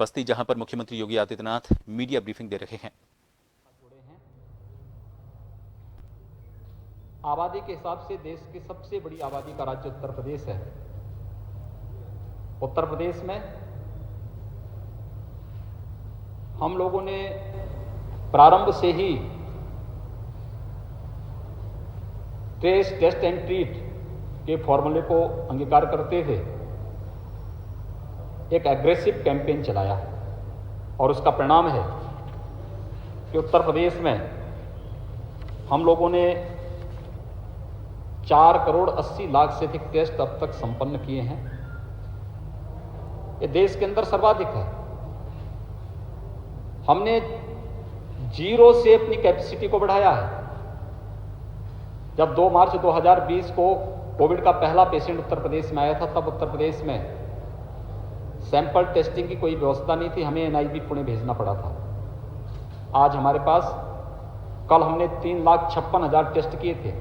बस्ती, जहां पर मुख्यमंत्री योगी आदित्यनाथ मीडिया ब्रीफिंग दे रहे हैं। आबादी के हिसाब से देश की सबसे बड़ी आबादी का राज्य उत्तर प्रदेश है। उत्तर प्रदेश में हम लोगों ने प्रारंभ से ही ट्रेस, टेस्ट एंड ट्रीट के फॉर्मूले को अंगीकार करते हुए एक एग्रेसिव कैंपेन चलाया और उसका परिणाम है कि उत्तर प्रदेश में हम लोगों ने 4,80,00,000 से अधिक टेस्ट अब तक संपन्न किए हैं। ये देश के अंदर सर्वाधिक है। हमने जीरो से अपनी कैपेसिटी को बढ़ाया है। जब 2 मार्च 2020 को कोविड का पहला पेशेंट उत्तर प्रदेश में आया था, तब उत्तर प्रदेश में सैंपल टेस्टिंग की कोई व्यवस्था नहीं थी। हमें NIB पुणे भेजना पड़ा था। आज हमारे पास, कल हमने 3,56,000 टेस्ट किए थे,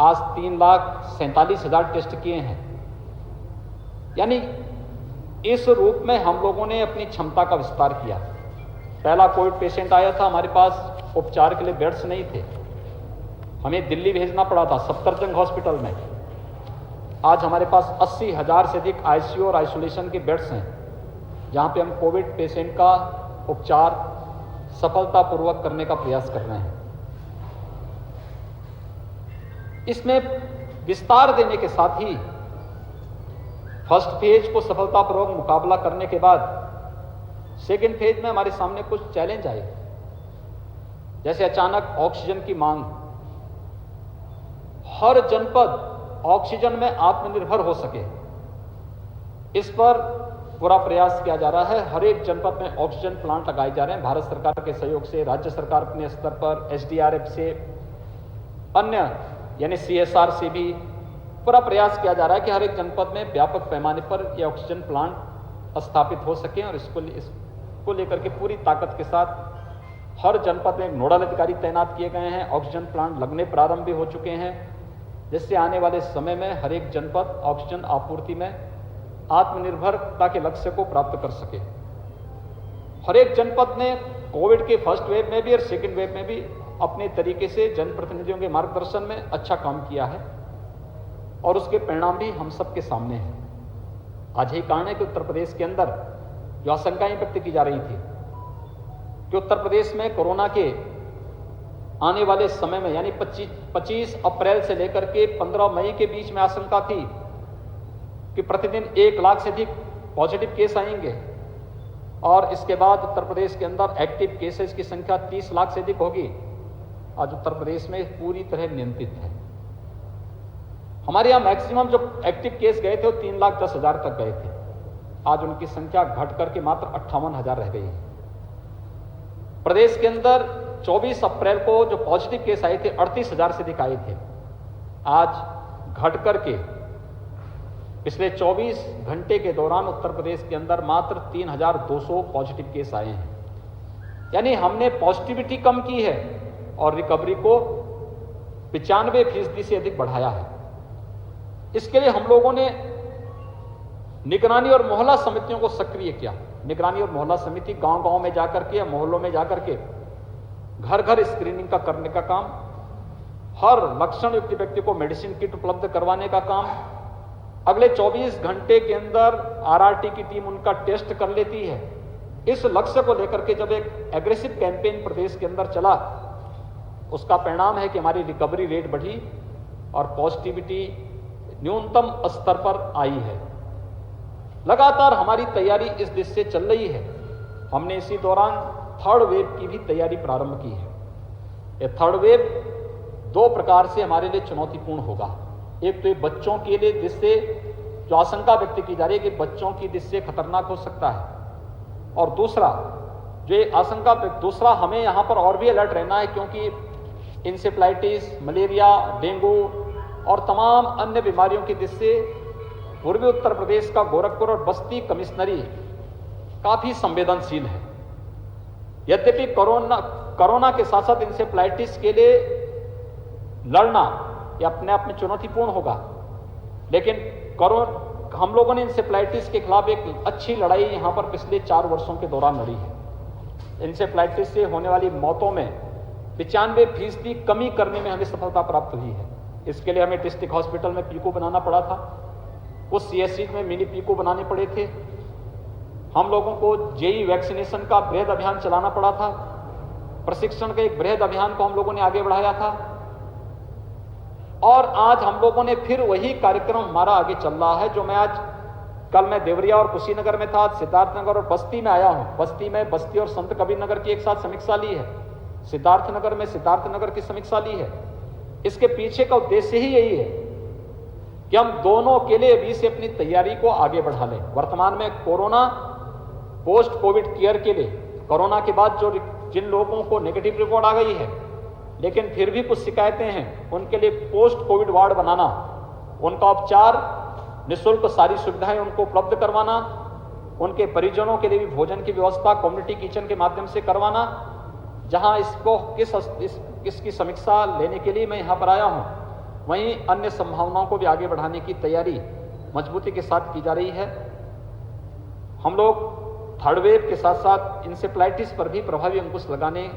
आज 3,47,000 टेस्ट किए हैं। यानी इस रूप में हम लोगों ने अपनी क्षमता का विस्तार किया। पहला कोविड पेशेंट आया था, हमारे पास उपचार के लिए बेड्स नहीं थे, हमें दिल्ली भेजना पड़ा था सफदरजंग हॉस्पिटल में। आज हमारे पास 80,000 से अधिक ICU और आइसोलेशन के बेड्स हैं, जहां पे हम कोविड पेशेंट का उपचार सफलतापूर्वक करने का प्रयास कर रहे हैं। इसमें विस्तार देने के साथ ही फर्स्ट फेज को सफलतापूर्वक मुकाबला करने के बाद सेकेंड फेज में हमारे सामने कुछ चैलेंज आए, जैसे अचानक ऑक्सीजन की मांग। हर जनपद ऑक्सीजन में आत्मनिर्भर हो सके, इस पर पूरा प्रयास किया जा रहा है। हर एक जनपद में ऑक्सीजन प्लांट लगाए जा रहे हैं भारत सरकार के सहयोग से, राज्य सरकार अपने स्तर पर, SDRF से, अन्य यानी CSR से भी पूरा प्रयास किया जा रहा है कि हर एक जनपद में व्यापक पैमाने पर यह ऑक्सीजन प्लांट स्थापित हो सके। और इसको लेकर के पूरी ताकत के साथ हर जनपद में नोडल अधिकारी तैनात किए गए हैं। ऑक्सीजन प्लांट लगने प्रारंभ भी हो चुके हैं, जिससे आने वाले समय में हर एक जनपद ऑक्सीजन आपूर्ति में आत्मनिर्भरता के लक्ष्य को प्राप्त कर सके। हर एक जनपद ने कोविड के फर्स्ट वेव में भी और सेकेंड वेव में भी अपने तरीके से जनप्रतिनिधियों के मार्गदर्शन में अच्छा काम किया है और उसके परिणाम भी हम सबके सामने हैं। आज यही कारण है कि उत्तर प्रदेश के अंदर जो आशंकाएं व्यक्त की जा रही थी कि उत्तर प्रदेश में कोरोना के आने वाले समय में, यानी 25 अप्रैल से लेकर के 15 मई के बीच में आशंका थी कि प्रतिदिन 1 लाख से अधिक पॉजिटिव केस आएंगे और इसके बाद उत्तर प्रदेश के अंदर एक्टिव केसेस की संख्या 30 लाख से अधिक होगी। आज उत्तर प्रदेश में पूरी तरह नियंत्रित है। हमारे यहाँ मैक्सिमम जो एक्टिव केस गए थे वो 3,10,000 तक गए थे। आज उनकी संख्या घट करके मात्र 58,000 रह गई है। प्रदेश के अंदर 24 अप्रैल को जो पॉजिटिव केस आए थे 38,000 से अधिक आए थे। आज घट करके पिछले 24 घंटे के दौरान उत्तर प्रदेश के अंदर मात्र 3,200 पॉजिटिव केस आए हैं। यानी हमने पॉजिटिविटी कम की है और रिकवरी को 95% से अधिक बढ़ाया है। इसके लिए हम लोगों ने निगरानी और मोहल्ला समितियों को सक्रिय किया। निगरानी और मोहल्ला समिति गांव-गांव में जाकर के या मोहल्लों में जाकर के घर-घर स्क्रीनिंग का करने का काम, हर लक्षण युक्त व्यक्ति को मेडिसिन किट उपलब्ध करवाने का काम, अगले 24 घंटे के अंदर RRT की टीम उनका टेस्ट कर लेती है। इस लक्ष्य को लेकर के जब एक एग्रेसिव कैंपेन प्रदेश के अंदर चला, उसका परिणाम है कि हमारी रिकवरी रेट बढ़ी और पॉजिटिविटी न्यूनतम स्तर पर आई है। लगातार हमारी तैयारी इस दिशा से चल रही है। हमने इसी दौरान थर्ड वेव की भी तैयारी प्रारंभ की है। यह थर्ड वेव 2 प्रकार से हमारे लिए चुनौतीपूर्ण होगा। एक तो ये बच्चों के लिए, जिससे जो आशंका व्यक्त की जा रही है कि बच्चों की दृष्टि से खतरनाक हो सकता है, और दूसरा जो ये आशंका, दूसरा हमें यहाँ पर और भी अलर्ट रहना है, क्योंकि इंसेफ्लाइटिस, मलेरिया, डेंगू और तमाम अन्य बीमारियों की दृष्टि से पूर्वी उत्तर प्रदेश का गोरखपुर और बस्ती कमिश्नरी काफी संवेदनशील है। यद्यपि कोरोना के साथ साथ इंसेफ्लाइटिस के लिए लड़ना यह अपने आप में चुनौतीपूर्ण होगा, लेकिन हम लोगों ने इंसेफ्लाइटिस के खिलाफ एक अच्छी लड़ाई यहाँ पर पिछले 4 वर्षों के दौरान लड़ी है। इंसेफ्लाइटिस से होने वाली मौतों में 95% कमी करने में हमें सफलता प्राप्त हुई है। इसके लिए हमें डिस्ट्रिक्ट हॉस्पिटल में पीको बनाना पड़ा था, कुछ सीएचसी में मिनी पीको बनाने पड़े थे, हम लोगों को जेई वैक्सीनेशन का बृहद अभियान चलाना पड़ा था, प्रशिक्षण के एक बृहद अभियान को हम लोगों ने आगे बढ़ाया था, और आज हम लोगों ने फिर वही कार्यक्रम हमारा आगे चल रहा है। जो कल मैं देवरिया और कुशीनगर में था, आज सिद्धार्थनगर और बस्ती में आया हूं। बस्ती में बस्ती और संत कबीरनगर की एक साथ समीक्षा ली है, सिद्धार्थनगर में सिद्धार्थनगर की समीक्षा ली है। इसके पीछे का उद्देश्य ही यही है कि हम दोनों के लिए अभी से अपनी तैयारी को आगे बढ़ा लें। वर्तमान में कोरोना पोस्ट कोविड केयर के लिए, कोरोना के बाद जिन लोगों को नेगेटिव रिपोर्ट आ गई है लेकिन फिर भी कुछ शिकायतें हैं, उनके लिए पोस्ट कोविड वार्ड बनाना, उनका उपचार, निःशुल्क सारी सुविधाएं उनको उपलब्ध करवाना, उनके परिजनों के लिए भी भोजन की व्यवस्था कम्युनिटी किचन के माध्यम से करवाना। जहां इसकी समीक्षा लेने के लिए मैं यहां पर आया हूं, वहीं अन्य संभावनाओं को भी आगे बढ़ाने की तैयारी मजबूती के साथ की जा रही है। हम लोग थर्ड वेव के साथ साथ इंसेफ्लाइटिस पर भी प्रभावी अंकुश लगाने